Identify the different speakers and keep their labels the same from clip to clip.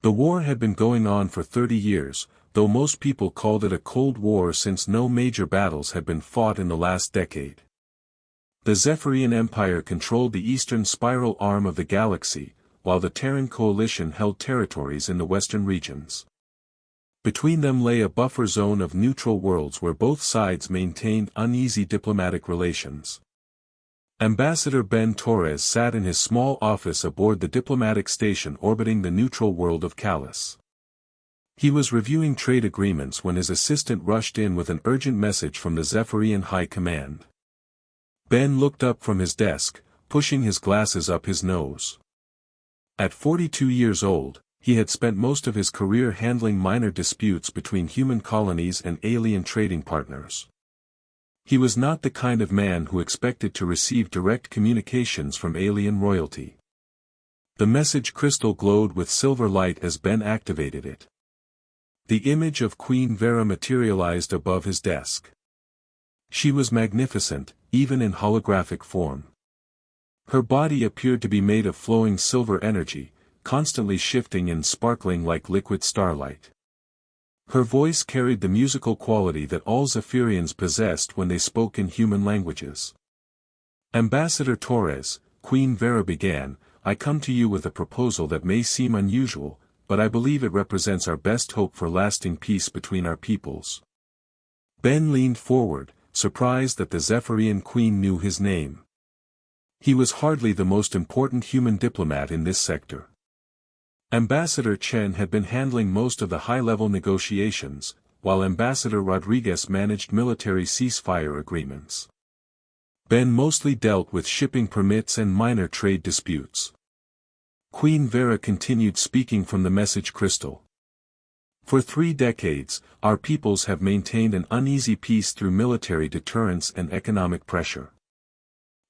Speaker 1: The war had been going on for 30 years, though most people called it a Cold War since no major battles had been fought in the last decade. The Zephrian Empire controlled the eastern spiral arm of the galaxy, while the Terran coalition held territories in the western regions. Between them lay a buffer zone of neutral worlds where both sides maintained uneasy diplomatic relations. Ambassador Ben Torres sat in his small office aboard the diplomatic station orbiting the neutral world of Callus. He was reviewing trade agreements when his assistant rushed in with an urgent message from the Zephrian High Command. Ben looked up from his desk, pushing his glasses up his nose. At 42 years old, he had spent most of his career handling minor disputes between human colonies and alien trading partners. He was not the kind of man who expected to receive direct communications from alien royalty. The message crystal glowed with silver light as Ben activated it. The image of Queen Vera materialized above his desk. She was magnificent, even in holographic form. Her body appeared to be made of flowing silver energy, constantly shifting and sparkling like liquid starlight. Her voice carried the musical quality that all Zephrians possessed when they spoke in human languages. Ambassador Torres, Queen Vera began, I come to you with a proposal that may seem unusual, but I believe it represents our best hope for lasting peace between our peoples. Ben leaned forward, surprised that the Zephrian queen knew his name. He was hardly the most important human diplomat in this sector. Ambassador Chen had been handling most of the high-level negotiations, while Ambassador Rodriguez managed military ceasefire agreements. Ben mostly dealt with shipping permits and minor trade disputes. Queen Vera continued speaking from the message crystal. For 3 decades, our peoples have maintained an uneasy peace through military deterrence and economic pressure.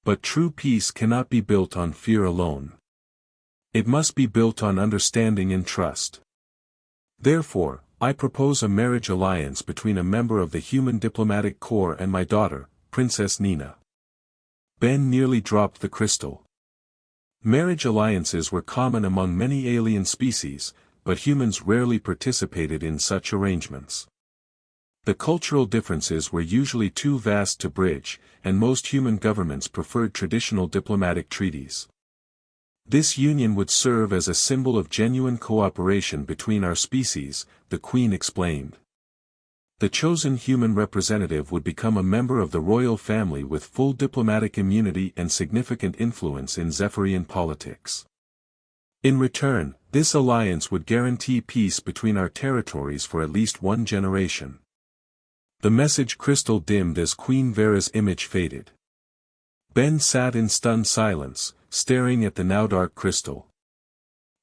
Speaker 1: But true peace cannot be built on fear alone. It must be built on understanding and trust. Therefore, I propose a marriage alliance between a member of the Human Diplomatic Corps and my daughter, Princess Nina. Ben nearly dropped the crystal. Marriage alliances were common among many alien species, but humans rarely participated in such arrangements. The cultural differences were usually too vast to bridge, and most human governments preferred traditional diplomatic treaties. This union would serve as a symbol of genuine cooperation between our species, the Queen explained. The chosen human representative would become a member of the royal family with full diplomatic immunity and significant influence in Zephrian politics. In return, this alliance would guarantee peace between our territories for at least 1 generation. The message crystal dimmed as Queen Vera's image faded. Ben sat in stunned silence, staring at the now dark crystal.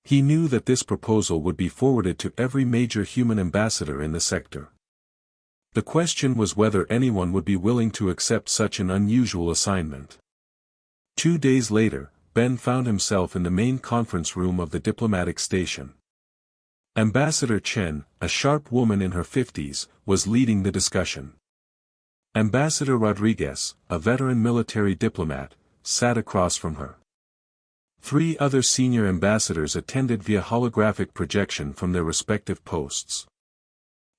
Speaker 1: He knew that this proposal would be forwarded to every major human ambassador in the sector. The question was whether anyone would be willing to accept such an unusual assignment. 2 days later, Ben found himself in the main conference room of the diplomatic station. Ambassador Chen, a sharp woman in her 50s, was leading the discussion. Ambassador Rodriguez, a veteran military diplomat, sat across from her. 3 other senior ambassadors attended via holographic projection from their respective posts.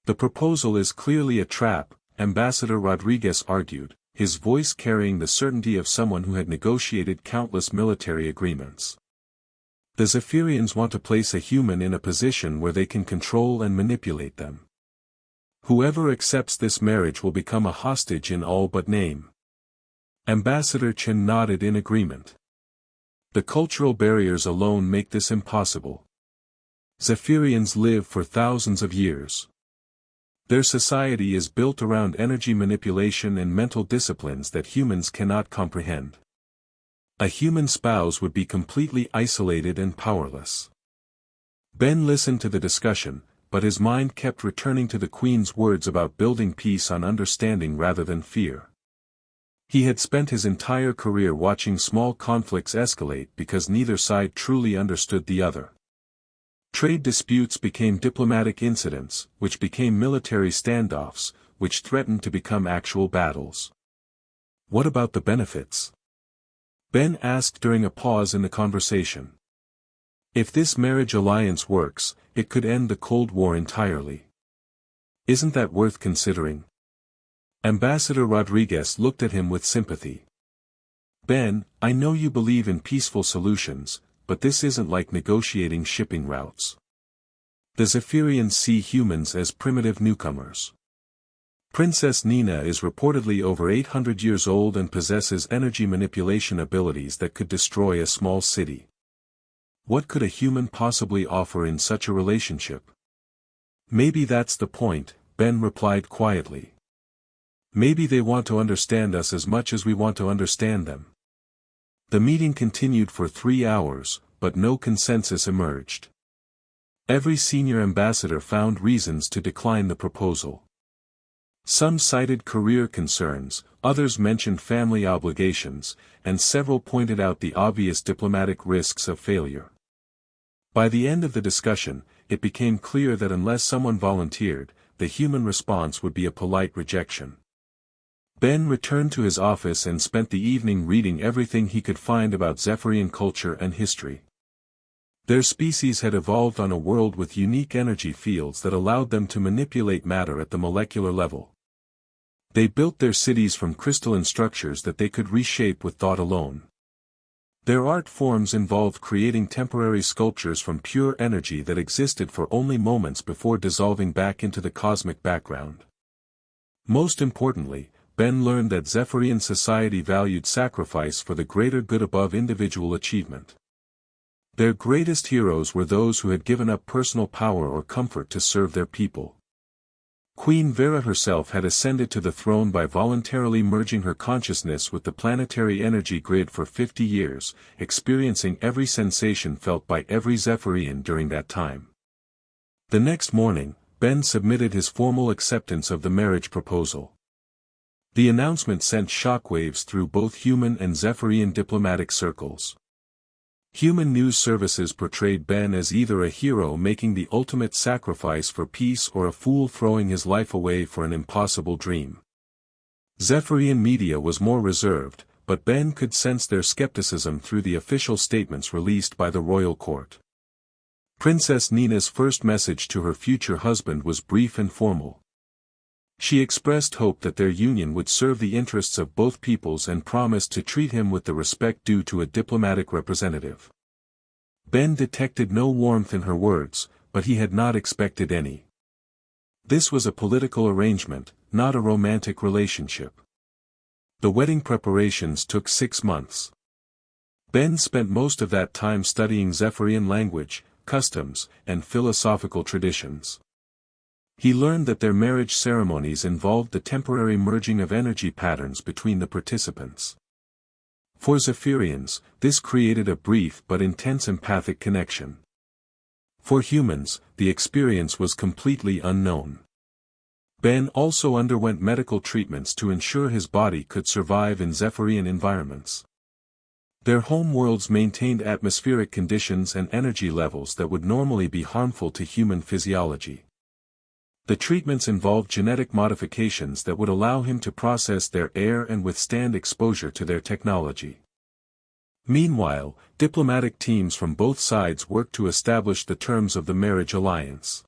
Speaker 1: The proposal is clearly a trap, Ambassador Rodriguez argued, his voice carrying the certainty of someone who had negotiated countless military agreements. The Zephrians want to place a human in a position where they can control and manipulate them. Whoever accepts this marriage will become a hostage in all but name. Ambassador Chen nodded in agreement. The cultural barriers alone make this impossible. Zephrians live for thousands of years. Their society is built around energy manipulation and mental disciplines that humans cannot comprehend. A human spouse would be completely isolated and powerless. Ben listened to the discussion, but his mind kept returning to the Queen's words about building peace on understanding rather than fear. He had spent his entire career watching small conflicts escalate because neither side truly understood the other. Trade disputes became diplomatic incidents, which became military standoffs, which threatened to become actual battles. What about the benefits? Ben asked during a pause in the conversation. If this marriage alliance works, it could end the Cold War entirely. Isn't that worth considering? Ambassador Rodriguez looked at him with sympathy. Ben, I know you believe in peaceful solutions, but this isn't like negotiating shipping routes. The Zephrians see humans as primitive newcomers. Princess Nina is reportedly over 800 years old and possesses energy manipulation abilities that could destroy a small city. What could a human possibly offer in such a relationship? Maybe that's the point, Ben replied quietly. Maybe they want to understand us as much as we want to understand them. The meeting continued for 3 hours, but no consensus emerged. Every senior ambassador found reasons to decline the proposal. Some cited career concerns, others mentioned family obligations, and several pointed out the obvious diplomatic risks of failure. By the end of the discussion, it became clear that unless someone volunteered, the human response would be a polite rejection. Ben returned to his office and spent the evening reading everything he could find about Zephrian culture and history. Their species had evolved on a world with unique energy fields that allowed them to manipulate matter at the molecular level. They built their cities from crystalline structures that they could reshape with thought alone. Their art forms involved creating temporary sculptures from pure energy that existed for only moments before dissolving back into the cosmic background. Most importantly, Ben learned that Zephrian society valued sacrifice for the greater good above individual achievement. Their greatest heroes were those who had given up personal power or comfort to serve their people. Queen Vera herself had ascended to the throne by voluntarily merging her consciousness with the planetary energy grid for 50 years, experiencing every sensation felt by every Zephrian during that time. The next morning, Ben submitted his formal acceptance of the marriage proposal. The announcement sent shockwaves through both human and Zephrian diplomatic circles. Human news services portrayed Ben as either a hero making the ultimate sacrifice for peace or a fool throwing his life away for an impossible dream. Zephrian media was more reserved, but Ben could sense their skepticism through the official statements released by the royal court. Princess Nina's first message to her future husband was brief and formal. She expressed hope that their union would serve the interests of both peoples and promised to treat him with the respect due to a diplomatic representative. Ben detected no warmth in her words, but he had not expected any. This was a political arrangement, not a romantic relationship. The wedding preparations took 6 months. Ben spent most of that time studying Zephrian language, customs, and philosophical traditions. He learned that their marriage ceremonies involved the temporary merging of energy patterns between the participants. For Zephrians, this created a brief but intense empathic connection. For humans, the experience was completely unknown. Ben also underwent medical treatments to ensure his body could survive in Zephrian environments. Their home worlds maintained atmospheric conditions and energy levels that would normally be harmful to human physiology. The treatments involved genetic modifications that would allow him to process their air and withstand exposure to their technology. Meanwhile, diplomatic teams from both sides worked to establish the terms of the marriage alliance.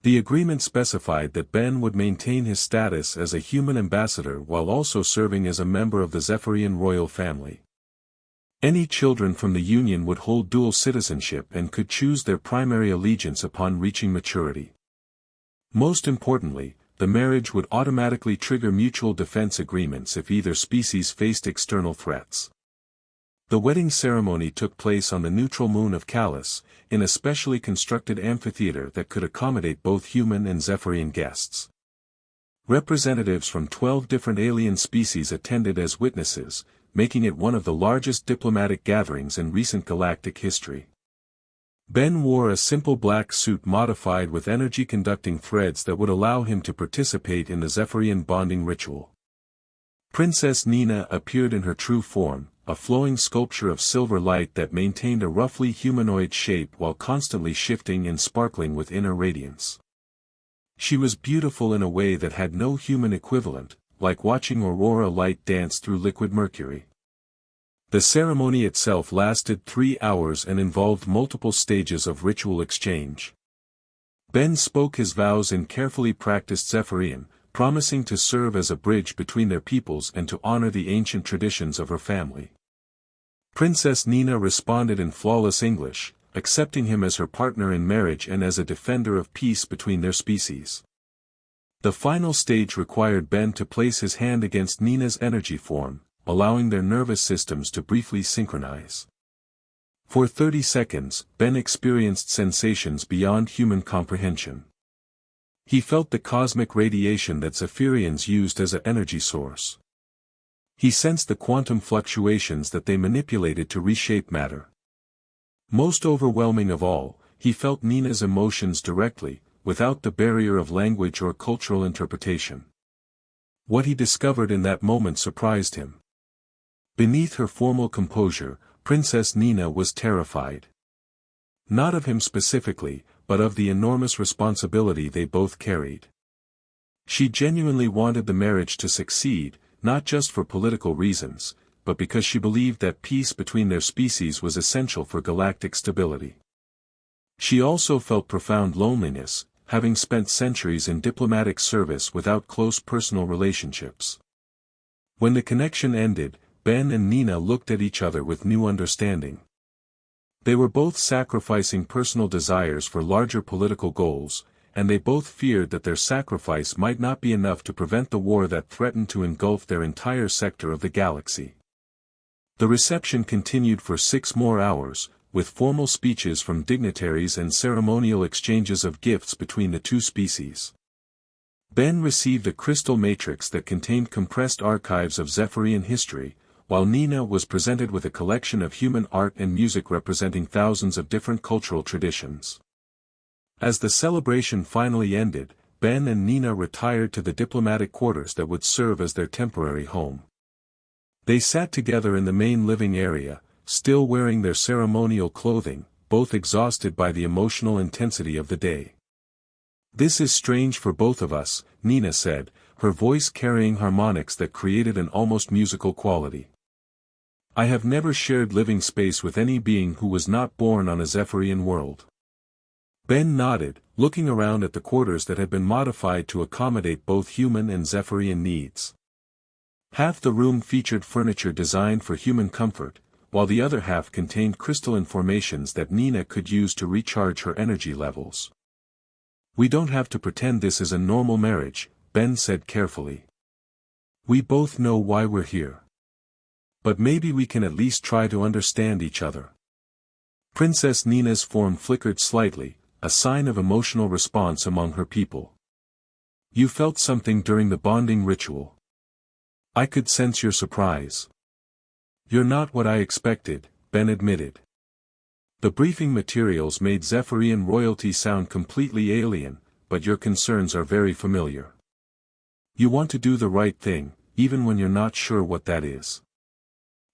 Speaker 1: The agreement specified that Ben would maintain his status as a human ambassador while also serving as a member of the Zephrian royal family. Any children from the union would hold dual citizenship and could choose their primary allegiance upon reaching maturity. Most importantly, the marriage would automatically trigger mutual defense agreements if either species faced external threats. The wedding ceremony took place on the neutral moon of Calus, in a specially constructed amphitheater that could accommodate both human and Zephrian guests. Representatives from 12 different alien species attended as witnesses, making it one of the largest diplomatic gatherings in recent galactic history. Ben wore a simple black suit modified with energy-conducting threads that would allow him to participate in the Zephrian bonding ritual. Princess Nina appeared in her true form, a flowing sculpture of silver light that maintained a roughly humanoid shape while constantly shifting and sparkling with inner radiance. She was beautiful in a way that had no human equivalent, like watching aurora light dance through liquid mercury. The ceremony itself lasted 3 hours and involved multiple stages of ritual exchange. Ben spoke his vows in carefully practiced Zephrian, promising to serve as a bridge between their peoples and to honor the ancient traditions of her family. Princess Nina responded in flawless English, accepting him as her partner in marriage and as a defender of peace between their species. The final stage required Ben to place his hand against Nina's energy form, allowing their nervous systems to briefly synchronize. For 30 seconds, Ben experienced sensations beyond human comprehension. He felt the cosmic radiation that Zephrians used as an energy source. He sensed the quantum fluctuations that they manipulated to reshape matter. Most overwhelming of all, he felt Nina's emotions directly, without the barrier of language or cultural interpretation. What he discovered in that moment surprised him. Beneath her formal composure, Princess Nina was terrified. Not of him specifically, but of the enormous responsibility they both carried. She genuinely wanted the marriage to succeed, not just for political reasons, but because she believed that peace between their species was essential for galactic stability. She also felt profound loneliness, having spent centuries in diplomatic service without close personal relationships. When the connection ended, Ben and Nina looked at each other with new understanding. They were both sacrificing personal desires for larger political goals, and they both feared that their sacrifice might not be enough to prevent the war that threatened to engulf their entire sector of the galaxy. The reception continued for 6 more hours, with formal speeches from dignitaries and ceremonial exchanges of gifts between the two species. Ben received a crystal matrix that contained compressed archives of Zephrian history, while Nina was presented with a collection of human art and music representing thousands of different cultural traditions. As the celebration finally ended, Ben and Nina retired to the diplomatic quarters that would serve as their temporary home. They sat together in the main living area, still wearing their ceremonial clothing, both exhausted by the emotional intensity of the day. "This is strange for both of us," Nina said, her voice carrying harmonics that created an almost musical quality. "I have never shared living space with any being who was not born on a Zephrian world." Ben nodded, looking around at the quarters that had been modified to accommodate both human and Zephrian needs. Half the room featured furniture designed for human comfort, while the other half contained crystalline formations that Nina could use to recharge her energy levels. "We don't have to pretend this is a normal marriage," Ben said carefully. "We both know why we're here. But maybe we can at least try to understand each other." Princess Nina's form flickered slightly, a sign of emotional response among her people. "You felt something during the bonding ritual. I could sense your surprise." "You're not what I expected," Ben admitted. "The briefing materials made Zephrian royalty sound completely alien, but your concerns are very familiar. You want to do the right thing, even when you're not sure what that is.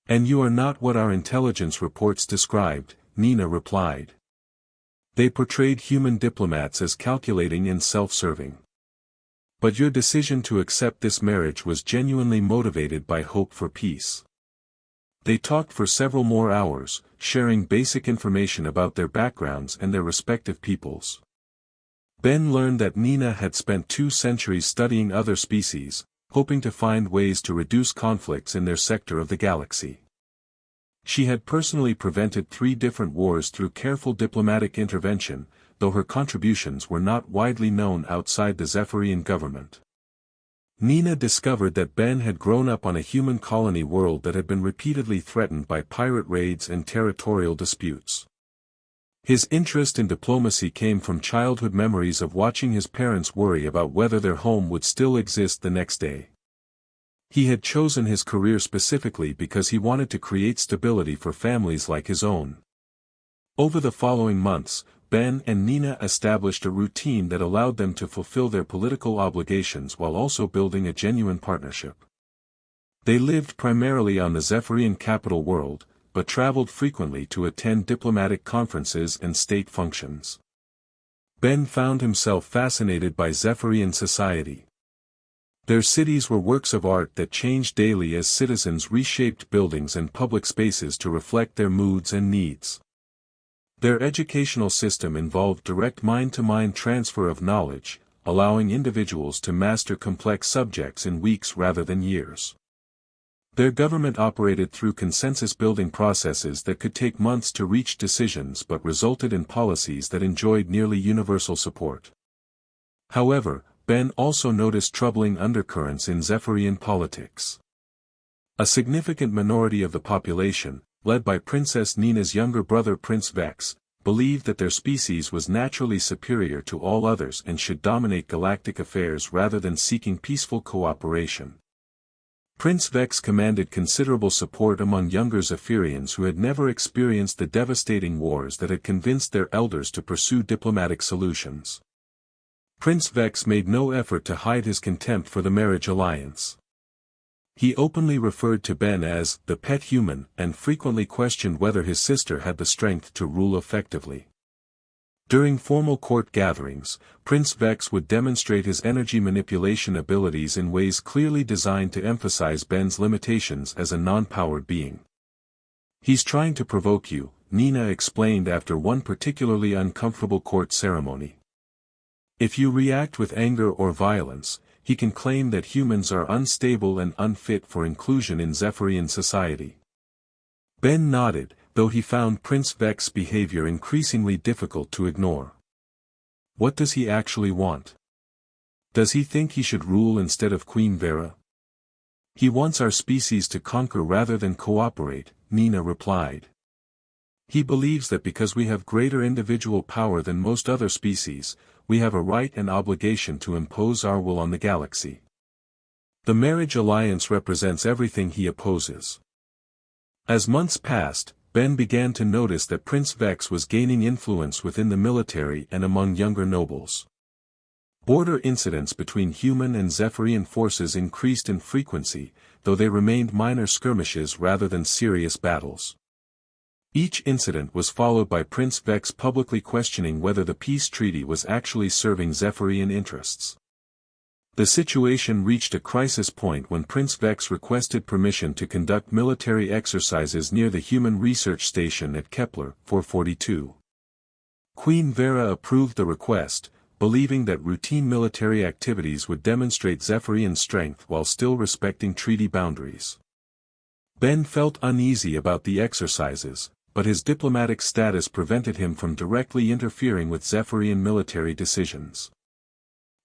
Speaker 1: And you are not what our intelligence reports described," Nina replied. "They portrayed human diplomats as calculating and self-serving. But your decision to accept this marriage was genuinely motivated by hope for peace." They talked for several more hours, sharing basic information about their backgrounds and their respective peoples. Ben learned that Nina had spent 2 centuries studying other species, hoping to find ways to reduce conflicts in their sector of the galaxy. She had personally prevented 3 different wars through careful diplomatic intervention, though her contributions were not widely known outside the Zephrian government. Nina discovered that Ben had grown up on a human colony world that had been repeatedly threatened by pirate raids and territorial disputes. His interest in diplomacy came from childhood memories of watching his parents worry about whether their home would still exist the next day. He had chosen his career specifically because he wanted to create stability for families like his own. Over the following months, Ben and Nina established a routine that allowed them to fulfill their political obligations while also building a genuine partnership. They lived primarily on the Zephrian capital world, but traveled frequently to attend diplomatic conferences and state functions. Ben found himself fascinated by Zephrian society. Their cities were works of art that changed daily as citizens reshaped buildings and public spaces to reflect their moods and needs. Their educational system involved direct mind-to-mind transfer of knowledge, allowing individuals to master complex subjects in weeks rather than years. Their government operated through consensus-building processes that could take months to reach decisions but resulted in policies that enjoyed nearly universal support. However, Ben also noticed troubling undercurrents in Zephrian politics. A significant minority of the population, led by Princess Nina's younger brother Prince Vex, believed that their species was naturally superior to all others and should dominate galactic affairs rather than seeking peaceful cooperation. Prince Vex commanded considerable support among younger Zephrians who had never experienced the devastating wars that had convinced their elders to pursue diplomatic solutions. Prince Vex made no effort to hide his contempt for the marriage alliance. He openly referred to Ben as the pet human and frequently questioned whether his sister had the strength to rule effectively. During formal court gatherings, Prince Vex would demonstrate his energy manipulation abilities in ways clearly designed to emphasize Ben's limitations as a non-powered being. "He's trying to provoke you," Nina explained after one particularly uncomfortable court ceremony. "If you react with anger or violence, he can claim that humans are unstable and unfit for inclusion in Zephrian society." Ben nodded, though he found Prince Vex's behavior increasingly difficult to ignore. What does he actually want? Does he think he should rule instead of Queen Vera? "He wants our species to conquer rather than cooperate," Nina replied. "He believes that because we have greater individual power than most other species, we have a right and obligation to impose our will on the galaxy. The marriage alliance represents everything he opposes." As months passed, Ben began to notice that Prince Vex was gaining influence within the military and among younger nobles. Border incidents between human and Zephrian forces increased in frequency, though they remained minor skirmishes rather than serious battles. Each incident was followed by Prince Vex publicly questioning whether the peace treaty was actually serving Zephrian interests. The situation reached a crisis point when Prince Vex requested permission to conduct military exercises near the Human Research Station at Kepler 442. Queen Vera approved the request, believing that routine military activities would demonstrate Zephrian strength while still respecting treaty boundaries. Ben felt uneasy about the exercises, but his diplomatic status prevented him from directly interfering with Zephrian military decisions.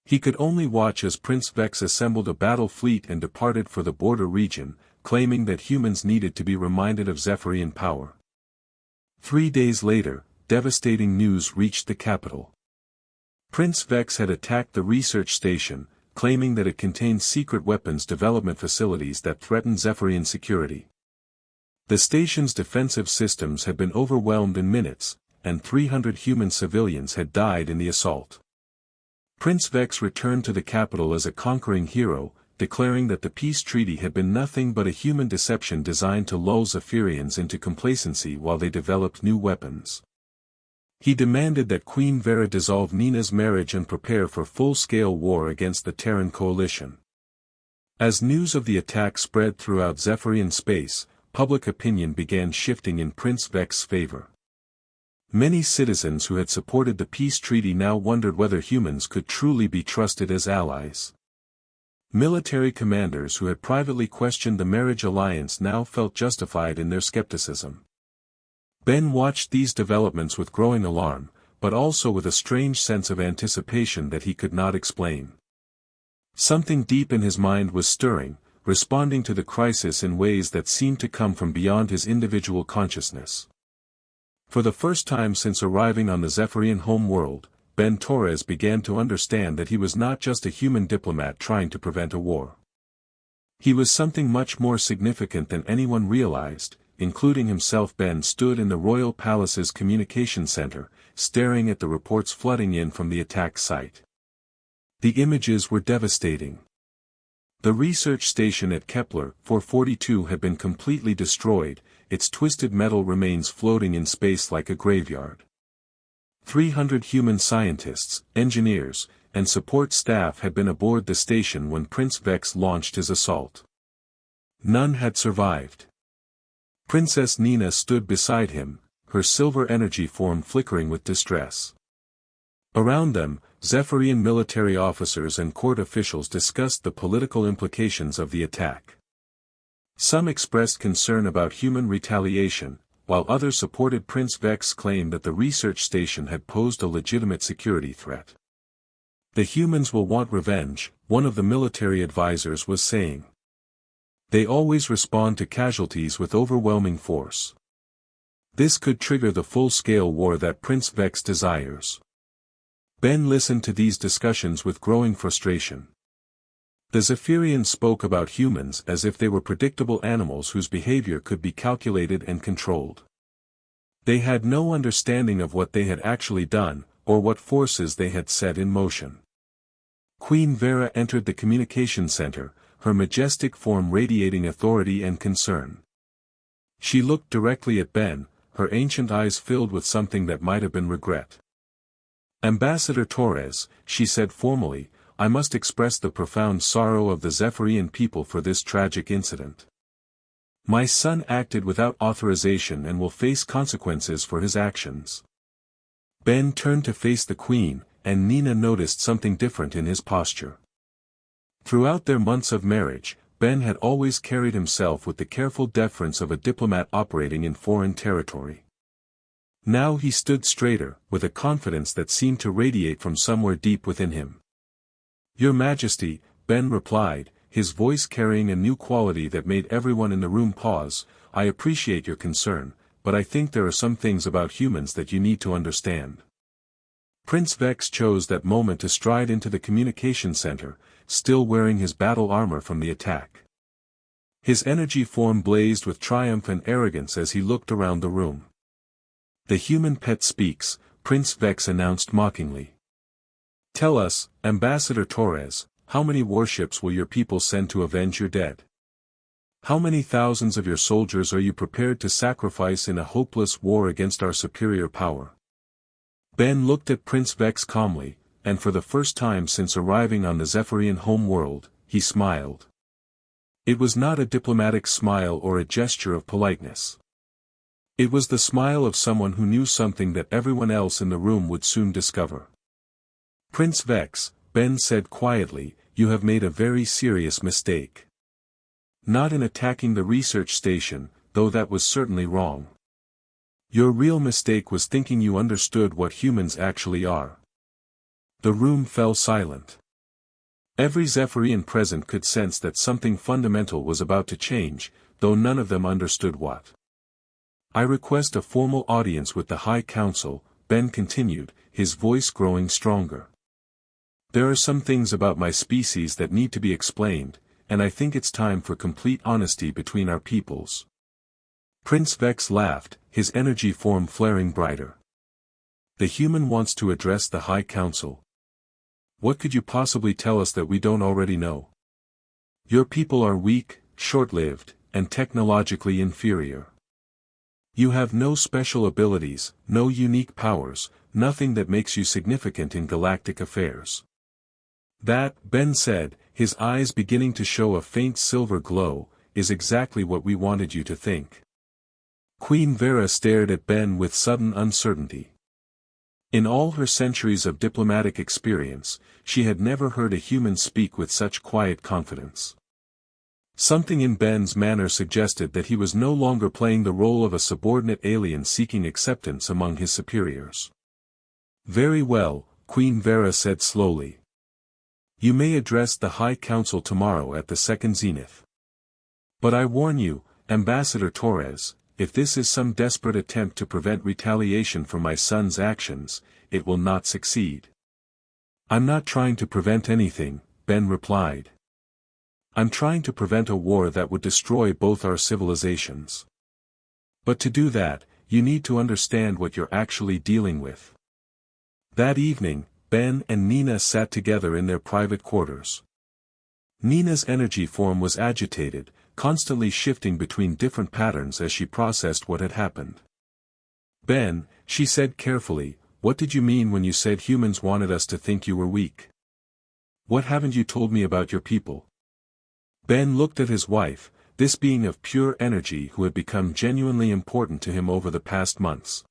Speaker 1: He could only watch as Prince Vex assembled a battle fleet and departed for the border region, claiming that humans needed to be reminded of Zephrian power. 3 days later, devastating news reached the capital. Prince Vex had attacked the research station, claiming that it contained secret weapons development facilities that threatened Zephrian security. The station's defensive systems had been overwhelmed in minutes, and 300 human civilians had died in the assault. Prince Vex returned to the capital as a conquering hero, declaring that the peace treaty had been nothing but a human deception designed to lull Zephrians into complacency while they developed new weapons. He demanded that Queen Vera dissolve Nina's marriage and prepare for full-scale war against the Terran coalition. As news of the attack spread throughout Zephrian space, public opinion began shifting in Prince Vex's favor. Many citizens who had supported the peace treaty now wondered whether humans could truly be trusted as allies. Military commanders who had privately questioned the marriage alliance now felt justified in their skepticism. Ben watched these developments with growing alarm, but also with a strange sense of anticipation that he could not explain. Something deep in his mind was stirring, responding to the crisis in ways that seemed to come from beyond his individual consciousness. For the first time since arriving on the Zephrian home world, Ben Torres began to understand that he was not just a human diplomat trying to prevent a war. He was something much more significant than anyone realized, including himself. Ben stood in the royal palace's communication center, staring at the reports flooding in from the attack site. The images were devastating. The research station at Kepler 442 had been completely destroyed, its twisted metal remains floating in space like a graveyard. 300 human scientists, engineers, and support staff had been aboard the station when Prince Vex launched his assault. None had survived. Princess Nina stood beside him, her silver energy form flickering with distress. Around them, Zephrian military officers and court officials discussed the political implications of the attack. Some expressed concern about human retaliation, while others supported Prince Vex's claim that the research station had posed a legitimate security threat. "The humans will want revenge," one of the military advisors was saying. "They always respond to casualties with overwhelming force. This could trigger the full-scale war that Prince Vex desires." Ben listened to these discussions with growing frustration. The Zephrians spoke about humans as if they were predictable animals whose behavior could be calculated and controlled. They had no understanding of what they had actually done, or what forces they had set in motion. Queen Vera entered the communication center, her majestic form radiating authority and concern. She looked directly at Ben, her ancient eyes filled with something that might have been regret. "Ambassador Torres," she said formally, "I must express the profound sorrow of the Zephrian people for this tragic incident. My son acted without authorization and will face consequences for his actions." Ben turned to face the Queen, and Nina noticed something different in his posture. Throughout their months of marriage, Ben had always carried himself with the careful deference of a diplomat operating in foreign territory. Now he stood straighter, with a confidence that seemed to radiate from somewhere deep within him. "Your Majesty," Ben replied, his voice carrying a new quality that made everyone in the room pause, "I appreciate your concern, but I think there are some things about humans that you need to understand." Prince Vex chose that moment to stride into the communication center, still wearing his battle armor from the attack. His energy form blazed with triumph and arrogance as he looked around the room. "The human pet speaks," Prince Vex announced mockingly. "Tell us, Ambassador Torres, how many warships will your people send to avenge your dead? How many thousands of your soldiers are you prepared to sacrifice in a hopeless war against our superior power?" Ben looked at Prince Vex calmly, and for the first time since arriving on the Zephrian home world, he smiled. It was not a diplomatic smile or a gesture of politeness. It was the smile of someone who knew something that everyone else in the room would soon discover. "Prince Vex," Ben said quietly, "you have made a very serious mistake. Not in attacking the research station, though that was certainly wrong. Your real mistake was thinking you understood what humans actually are." The room fell silent. Every Zephrian present could sense that something fundamental was about to change, though none of them understood what. "I request a formal audience with the High Council," Ben continued, his voice growing stronger. "There are some things about my species that need to be explained, and I think it's time for complete honesty between our peoples." Prince Vex laughed, his energy form flaring brighter. "The human wants to address the High Council. What could you possibly tell us that we don't already know? Your people are weak, short-lived, and technologically inferior. You have no special abilities, no unique powers, nothing that makes you significant in galactic affairs." "That," Ben said, his eyes beginning to show a faint silver glow, "is exactly what we wanted you to think." Queen Vera stared at Ben with sudden uncertainty. In all her centuries of diplomatic experience, she had never heard a human speak with such quiet confidence. Something in Ben's manner suggested that he was no longer playing the role of a subordinate alien seeking acceptance among his superiors. "Very well," Queen Vera said slowly. "You may address the High Council tomorrow at the second zenith. But I warn you, Ambassador Torres, if this is some desperate attempt to prevent retaliation for my son's actions, it will not succeed." "I'm not trying to prevent anything," Ben replied. "I'm trying to prevent a war that would destroy both our civilizations. But to do that, you need to understand what you're actually dealing with." That evening, Ben and Nina sat together in their private quarters. Nina's energy form was agitated, constantly shifting between different patterns as she processed what had happened. "Ben," she said carefully, "what did you mean when you said humans wanted us to think you were weak? What haven't you told me about your people?" Ben looked at his wife, this being of pure energy who had become genuinely important to him over the past months.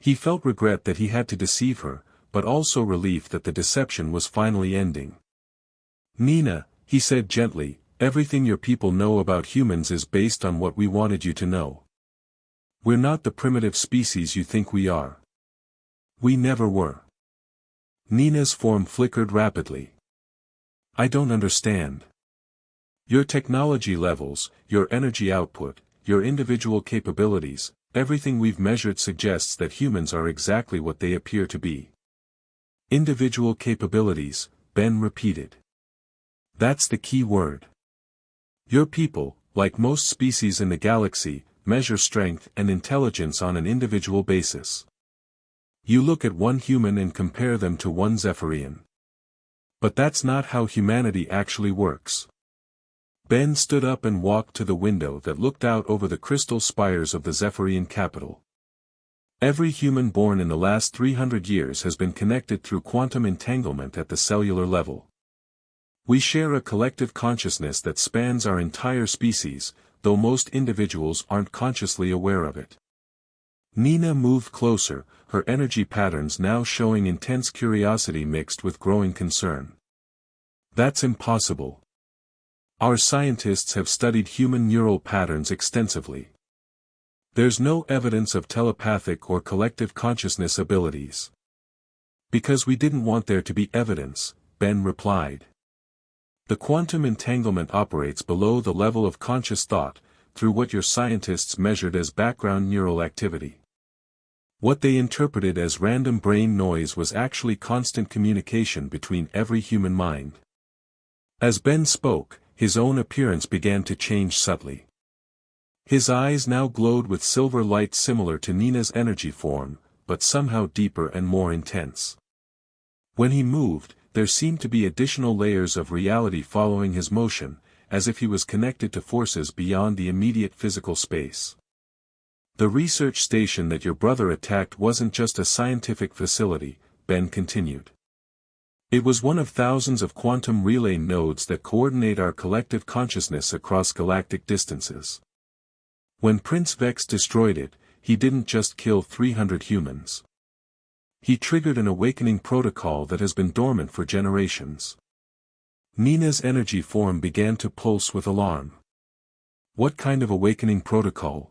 Speaker 1: He felt regret that he had to deceive her, but also relief that the deception was finally ending. "Nina," he said gently, "everything your people know about humans is based on what we wanted you to know. We're not the primitive species you think we are. We never were." Nina's form flickered rapidly. "I don't understand. Your technology levels, your energy output, your individual capabilities, everything we've measured suggests that humans are exactly what they appear to be." "Individual capabilities," Ben repeated. "That's the key word. Your people, like most species in the galaxy, measure strength and intelligence on an individual basis. You look at one human and compare them to one Zephrian. But that's not how humanity actually works." Ben stood up and walked to the window that looked out over the crystal spires of the Zephrian capital. "Every human born in the last 300 years has been connected through quantum entanglement at the cellular level. We share a collective consciousness that spans our entire species, though most individuals aren't consciously aware of it." Nina moved closer, her energy patterns now showing intense curiosity mixed with growing concern. "That's impossible. Our scientists have studied human neural patterns extensively. There's no evidence of telepathic or collective consciousness abilities." "Because we didn't want there to be evidence," Ben replied. "The quantum entanglement operates below the level of conscious thought, through what your scientists measured as background neural activity. What they interpreted as random brain noise was actually constant communication between every human mind." As Ben spoke, his own appearance began to change subtly. His eyes now glowed with silver light similar to Nina's energy form, but somehow deeper and more intense. When he moved, there seemed to be additional layers of reality following his motion, as if he was connected to forces beyond the immediate physical space. "The research station that your brother attacked wasn't just a scientific facility," Ben continued. "It was one of thousands of quantum relay nodes that coordinate our collective consciousness across galactic distances. When Prince Vex destroyed it, he didn't just kill 300 humans. He triggered an awakening protocol that has been dormant for generations." Nina's energy form began to pulse with alarm. "What kind of awakening protocol?"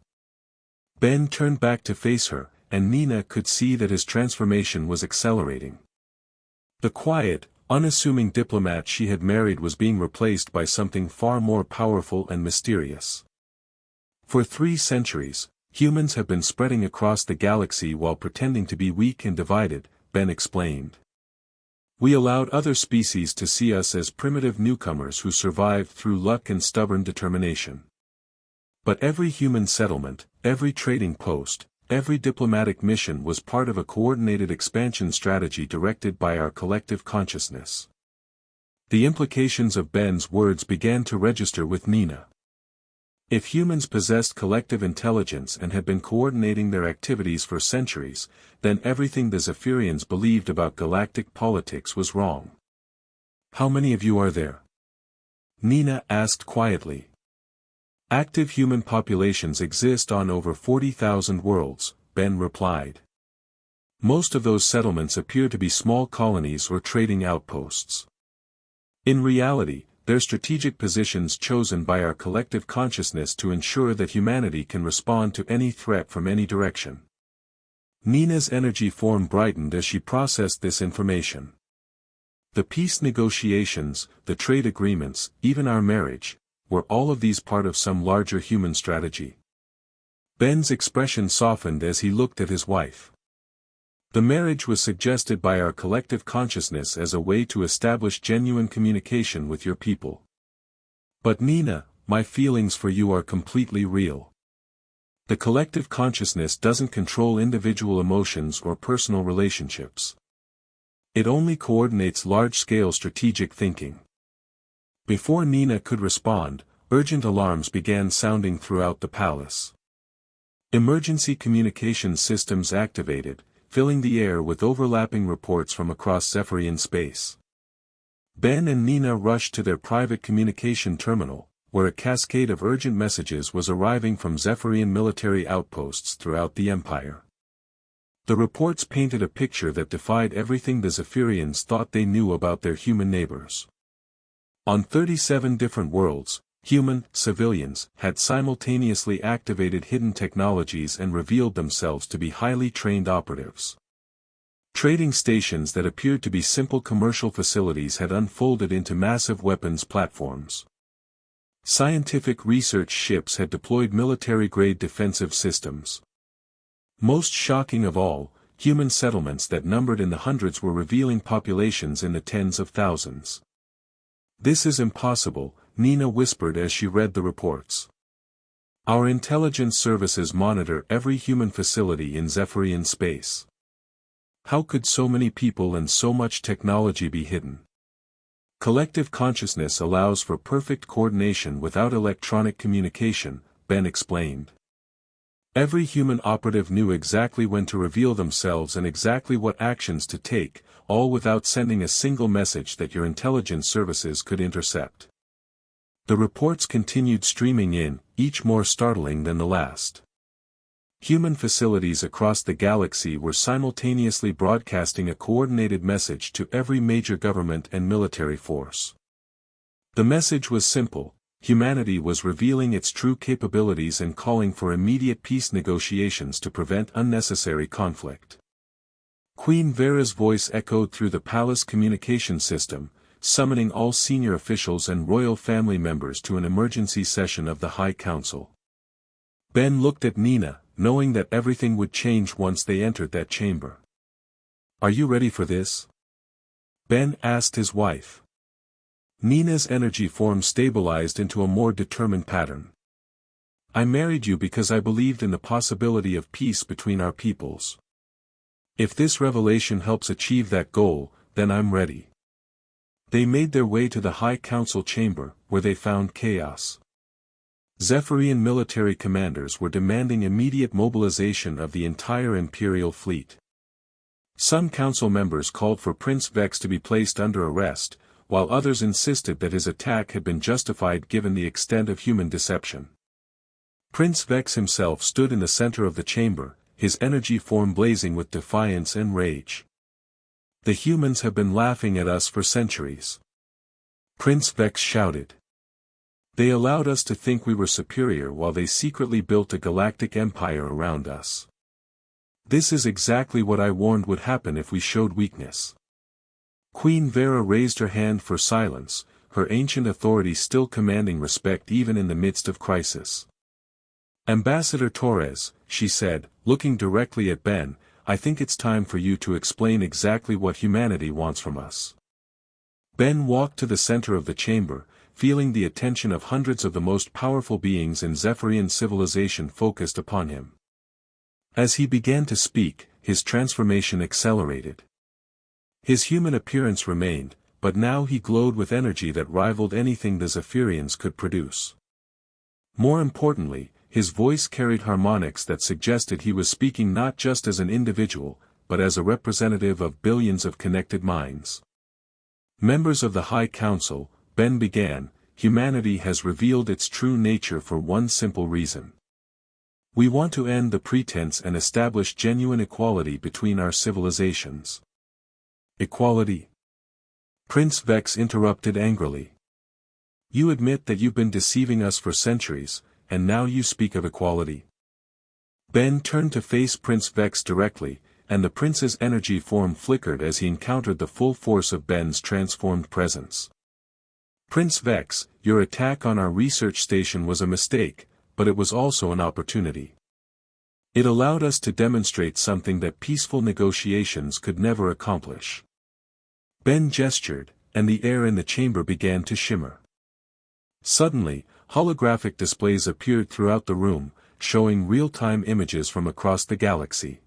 Speaker 1: Ben turned back to face her, and Nina could see that his transformation was accelerating. The quiet, unassuming diplomat she had married was being replaced by something far more powerful and mysterious. "For 3 centuries, humans have been spreading across the galaxy while pretending to be weak and divided," Ben explained. "We allowed other species to see us as primitive newcomers who survived through luck and stubborn determination. But every human settlement, every trading post, every diplomatic mission was part of a coordinated expansion strategy directed by our collective consciousness." The implications of Ben's words began to register with Nina. If humans possessed collective intelligence and had been coordinating their activities for centuries, then everything the Zephrians believed about galactic politics was wrong. "How many of you are there?" Nina asked quietly. "Active human populations exist on over 40,000 worlds," Ben replied. "Most of those settlements appear to be small colonies or trading outposts. In reality, they're strategic positions chosen by our collective consciousness to ensure that humanity can respond to any threat from any direction." Nina's energy form brightened as she processed this information. "The peace negotiations, the trade agreements, even our marriage, were all of these part of some larger human strategy?" Ben's expression softened as he looked at his wife. "The marriage was suggested by our collective consciousness as a way to establish genuine communication with your people. But Nina, my feelings for you are completely real. The collective consciousness doesn't control individual emotions or personal relationships. It only coordinates large-scale strategic thinking." Before Nina could respond, urgent alarms began sounding throughout the palace. Emergency communications systems activated, filling the air with overlapping reports from across Zephrian space. Ben and Nina rushed to their private communication terminal, where a cascade of urgent messages was arriving from Zephrian military outposts throughout the Empire. The reports painted a picture that defied everything the Zephrians thought they knew about their human neighbors. On 37 different worlds, human civilians had simultaneously activated hidden technologies and revealed themselves to be highly trained operatives. Trading stations that appeared to be simple commercial facilities had unfolded into massive weapons platforms. Scientific research ships had deployed military-grade defensive systems. Most shocking of all, human settlements that numbered in the hundreds were revealing populations in the tens of thousands. "This is impossible," Nina whispered as she read the reports. "Our intelligence services monitor every human facility in Zephrian space. How could so many people and so much technology be hidden? Collective consciousness allows for perfect coordination without electronic communication," Ben explained. "Every human operative knew exactly when to reveal themselves and exactly what actions to take, all without sending a single message that your intelligence services could intercept." The reports continued streaming in, each more startling than the last. Human facilities across the galaxy were simultaneously broadcasting a coordinated message to every major government and military force. The message was simple: humanity was revealing its true capabilities and calling for immediate peace negotiations to prevent unnecessary conflict. Queen Vera's voice echoed through the palace communication system, summoning all senior officials and royal family members to an emergency session of the High Council. Ben looked at Nina, knowing that everything would change once they entered that chamber. "Are you ready for this?" Ben asked his wife. Nina's energy form stabilized into a more determined pattern. "I married you because I believed in the possibility of peace between our peoples. If this revelation helps achieve that goal, then I'm ready." They made their way to the High Council chamber, where they found chaos. Zephrian military commanders were demanding immediate mobilization of the entire Imperial fleet. Some council members called for Prince Vex to be placed under arrest, while others insisted that his attack had been justified given the extent of human deception. Prince Vex himself stood in the center of the chamber, his energy form blazing with defiance and rage. "The humans have been laughing at us for centuries," Prince Vex shouted. "They allowed us to think we were superior while they secretly built a galactic empire around us. This is exactly what I warned would happen if we showed weakness." Queen Vera raised her hand for silence, her ancient authority still commanding respect even in the midst of crisis. "Ambassador Torres," she said, looking directly at Ben, "I think it's time for you to explain exactly what humanity wants from us." Ben walked to the center of the chamber, feeling the attention of hundreds of the most powerful beings in Zephrian civilization focused upon him. As he began to speak, his transformation accelerated. His human appearance remained, but now he glowed with energy that rivaled anything the Zephrians could produce. More importantly, his voice carried harmonics that suggested he was speaking not just as an individual, but as a representative of billions of connected minds. "Members of the High Council," Ben began, "humanity has revealed its true nature for one simple reason. We want to end the pretense and establish genuine equality between our civilizations." "Equality?" Prince Vex interrupted angrily. "You admit that you've been deceiving us for centuries, and now you speak of equality?" Ben turned to face Prince Vex directly, and the prince's energy form flickered as he encountered the full force of Ben's transformed presence. "Prince Vex, your attack on our research station was a mistake, but it was also an opportunity. It allowed us to demonstrate something that peaceful negotiations could never accomplish." Ben gestured, and the air in the chamber began to shimmer. Suddenly, holographic displays appeared throughout the room, showing real-time images from across the galaxy.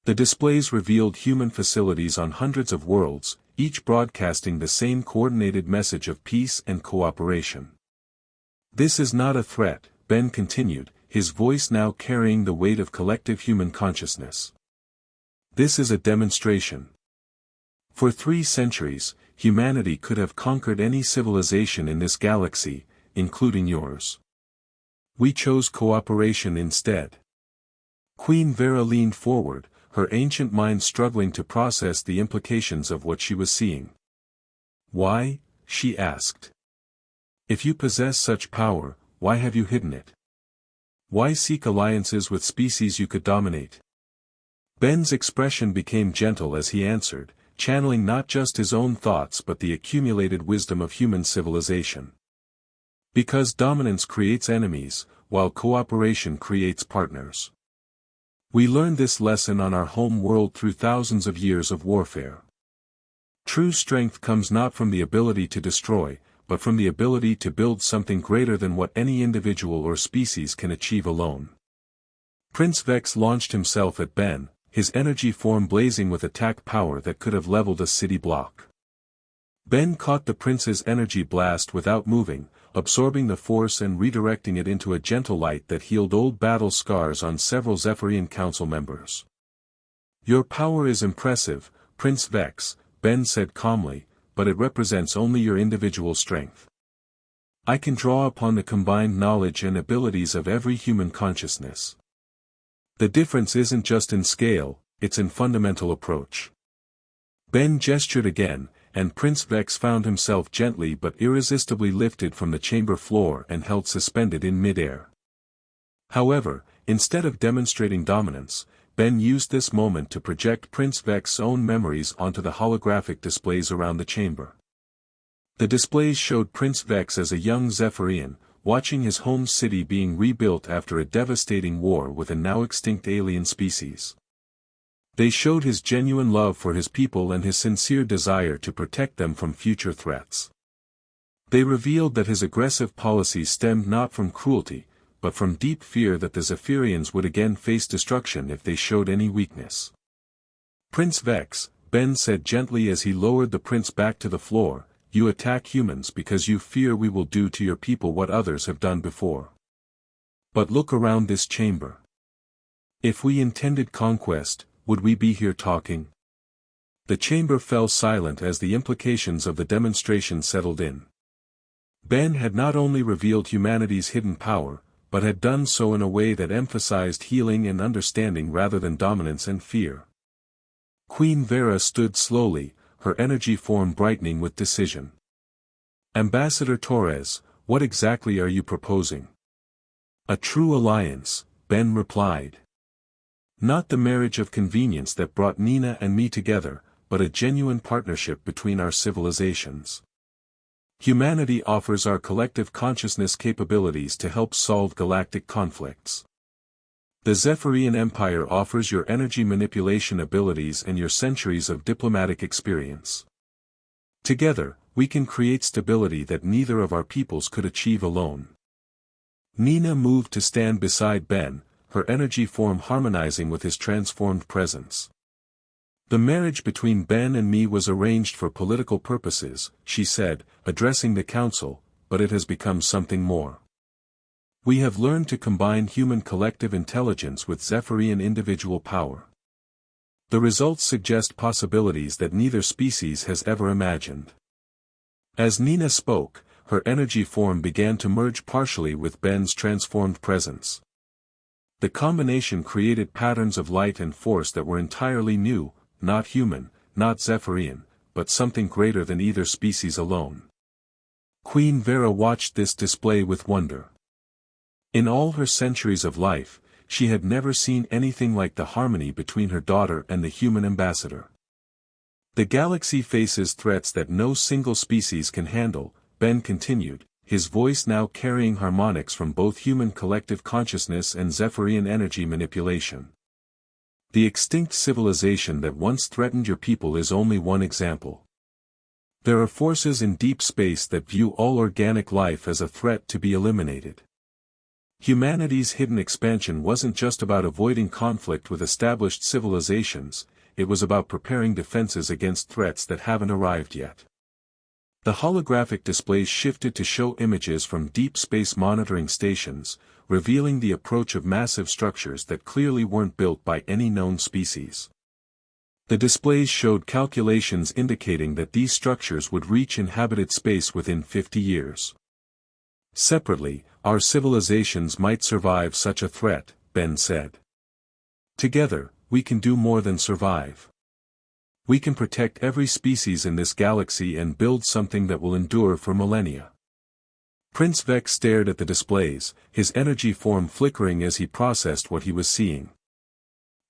Speaker 1: The displays revealed human facilities on hundreds of worlds, each broadcasting the same coordinated message of peace and cooperation. "This is not a threat," Ben continued, his voice now carrying the weight of collective human consciousness. "This is a demonstration. For 3 centuries, humanity could have conquered any civilization in this galaxy, including yours. We chose cooperation instead. Queen Vera leaned forward, her ancient mind struggling to process the implications of what she was seeing. Why? She asked. If you possess such power, why have you hidden it? Why seek alliances with species you could dominate? Ben's expression became gentle as he answered, channeling not just his own thoughts but the accumulated wisdom of human civilization. Because dominance creates enemies, while cooperation creates partners. We learned this lesson on our home world through thousands of years of warfare. True strength comes not from the ability to destroy, but from the ability to build something greater than what any individual or species can achieve alone. Prince Vex launched himself at Ben, his energy form blazing with attack power that could have leveled a city block. Ben caught the prince's energy blast without moving, absorbing the force and redirecting it into a gentle light that healed old battle scars on several Zephrian council members. Your power is impressive, Prince Vex, Ben said calmly, but it represents only your individual strength. I can draw upon the combined knowledge and abilities of every human consciousness. The difference isn't just in scale, it's in fundamental approach. Ben gestured again, and Prince Vex found himself gently but irresistibly lifted from the chamber floor and held suspended in midair. However, instead of demonstrating dominance, Ben used this moment to project Prince Vex's own memories onto the holographic displays around the chamber. The displays showed Prince Vex as a young Zephrian, watching his home city being rebuilt after a devastating war with a now extinct alien species. They showed his genuine love for his people and his sincere desire to protect them from future threats. They revealed that his aggressive policies stemmed not from cruelty, but from deep fear that the Zephrians would again face destruction if they showed any weakness. Prince Vex, Ben said gently as he lowered the prince back to the floor, you attack humans because you fear we will do to your people what others have done before. But look around this chamber. If we intended conquest, would we be here talking? The chamber fell silent as the implications of the demonstration settled in. Ben had not only revealed humanity's hidden power, but had done so in a way that emphasized healing and understanding rather than dominance and fear. Queen Vera stood slowly, her energy form brightening with decision. Ambassador Torres, what exactly are you proposing? A true alliance, Ben replied. Not the marriage of convenience that brought Nina and me together, but a genuine partnership between our civilizations. Humanity offers our collective consciousness capabilities to help solve galactic conflicts. The Zephrian Empire offers your energy manipulation abilities and your centuries of diplomatic experience. Together, we can create stability that neither of our peoples could achieve alone. Nina moved to stand beside Ben, her energy form harmonizing with his transformed presence. The marriage between Ben and me was arranged for political purposes, she said, addressing the council, but it has become something more. We have learned to combine human collective intelligence with Zephrian individual power. The results suggest possibilities that neither species has ever imagined. As Nina spoke, her energy form began to merge partially with Ben's transformed presence. The combination created patterns of light and force that were entirely new, not human, not Zephrian, but something greater than either species alone. Queen Vera watched this display with wonder. In all her centuries of life, she had never seen anything like the harmony between her daughter and the human ambassador. The galaxy faces threats that no single species can handle, Ben continued, his voice now carrying harmonics from both human collective consciousness and Zephrian energy manipulation. The extinct civilization that once threatened your people is only one example. There are forces in deep space that view all organic life as a threat to be eliminated. Humanity's hidden expansion wasn't just about avoiding conflict with established civilizations, it was about preparing defenses against threats that haven't arrived yet. The holographic displays shifted to show images from deep space monitoring stations, revealing the approach of massive structures that clearly weren't built by any known species. The displays showed calculations indicating that these structures would reach inhabited space within 50 years. Separately, our civilizations might survive such a threat, Ben said. Together, we can do more than survive. We can protect every species in this galaxy and build something that will endure for millennia. Prince Vex stared at the displays, his energy form flickering as he processed what he was seeing.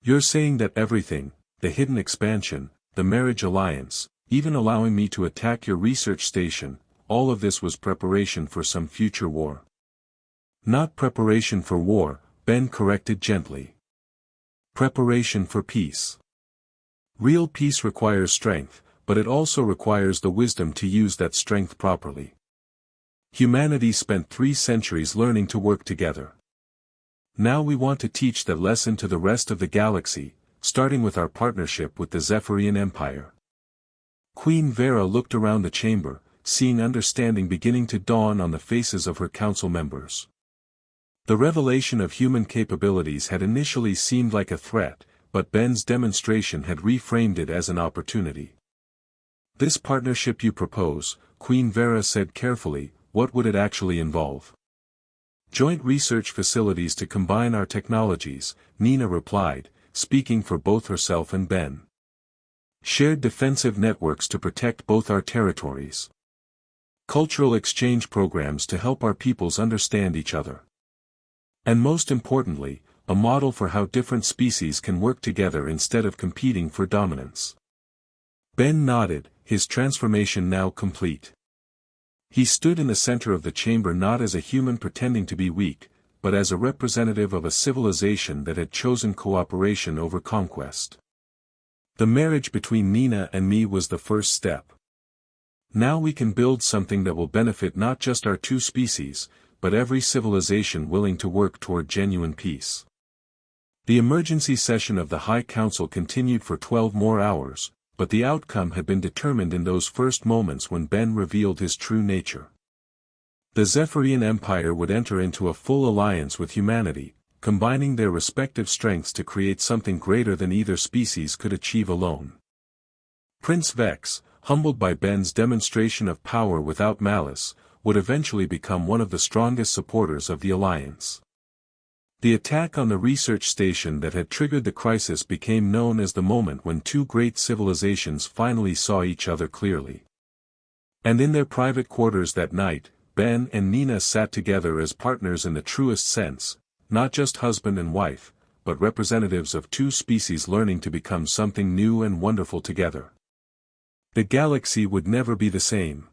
Speaker 1: You're saying that everything, the hidden expansion, the marriage alliance, even allowing me to attack your research station, all of this was preparation for some future war. Not preparation for war, Ben corrected gently. Preparation for peace. Real peace requires strength, but it also requires the wisdom to use that strength properly. Humanity spent 3 centuries learning to work together. Now we want to teach that lesson to the rest of the galaxy, starting with our partnership with the Zephrian Empire. Queen Vera looked around the chamber, seeing understanding beginning to dawn on the faces of her council members. The revelation of human capabilities had initially seemed like a threat, but Ben's demonstration had reframed it as an opportunity. This partnership you propose, Queen Vera said carefully, what would it actually involve? Joint research facilities to combine our technologies, Nina replied, speaking for both herself and Ben. Shared defensive networks to protect both our territories. Cultural exchange programs to help our peoples understand each other. And most importantly, a model for how different species can work together instead of competing for dominance. Ben nodded, his transformation now complete. He stood in the center of the chamber not as a human pretending to be weak, but as a representative of a civilization that had chosen cooperation over conquest. The marriage between Nina and me was the first step. Now we can build something that will benefit not just our 2 species, but every civilization willing to work toward genuine peace. The emergency session of the High Council continued for 12 more hours, but the outcome had been determined in those first moments when Ben revealed his true nature. The Zephrian Empire would enter into a full alliance with humanity, combining their respective strengths to create something greater than either species could achieve alone. Prince Vex, humbled by Ben's demonstration of power without malice, would eventually become one of the strongest supporters of the alliance. The attack on the research station that had triggered the crisis became known as the moment when 2 great civilizations finally saw each other clearly. And in their private quarters that night, Ben and Nina sat together as partners in the truest sense, not just husband and wife, but representatives of 2 species learning to become something new and wonderful together. The galaxy would never be the same.